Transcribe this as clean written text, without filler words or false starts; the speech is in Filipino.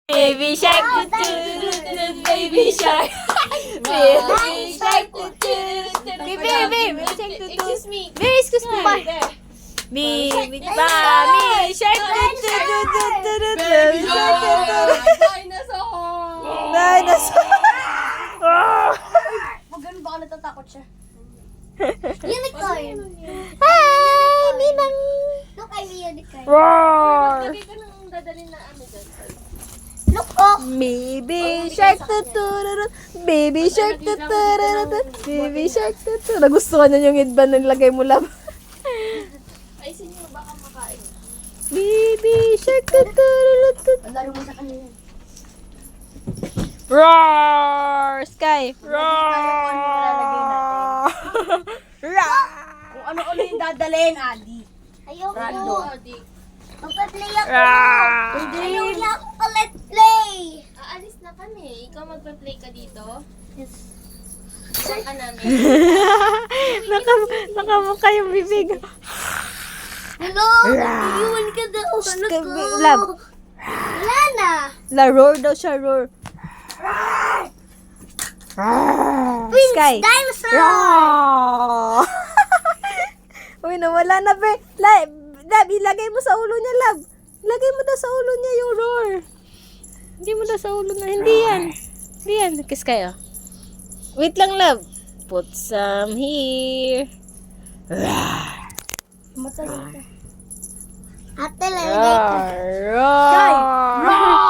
Baby shark, baby shark, baby shark, baby shark, Excuse me. excuse me, ba? Baby shark, Baby shark. Dinosaur. Dinosaur. Pag ganun baka natatakot siya. Unicorn. Hi, Ninang. Look, I'm a unicorn. Roar. Lagay ko nang dadalhin na ano dyan. Look, oh. Baby shark, tutururut. Baby shark, tutururut. Baby shark, tutururut. Nagustuhan niya yung headband na nilagay mo lang. Ay, sinyo baka makain. Baby shark, tutururut. Ang laro mo sa kanila. Roar! Sky! Roar! Roar! Kung ano-ano yung dadalhin, Adi. Ayoko. Rando. Magpa-play ako. Roar! Ayoko ako pa-let's play. Aalis na kami. Ikaw magpa-play ka dito. Saan ka namin? Nakamukha yung bibig. Hello? Iiwan ka daw. Ano ko? Love. Wala na. La roar daw siya, roar. Prince Sky. Dinosaur. Roar! Uy, nawala na, be. Lab, ilagay mo sa ulo niya, Lab. Ilagay mo daw sa ulo niya yung roar. Hindi mo daw sa ulo na. Hindi yan. Hindi yan. Kiss kayo. Wait lang, Lab. Put some here. Roar! Matay ka. Ate, lalagay ko. Roar! Roar!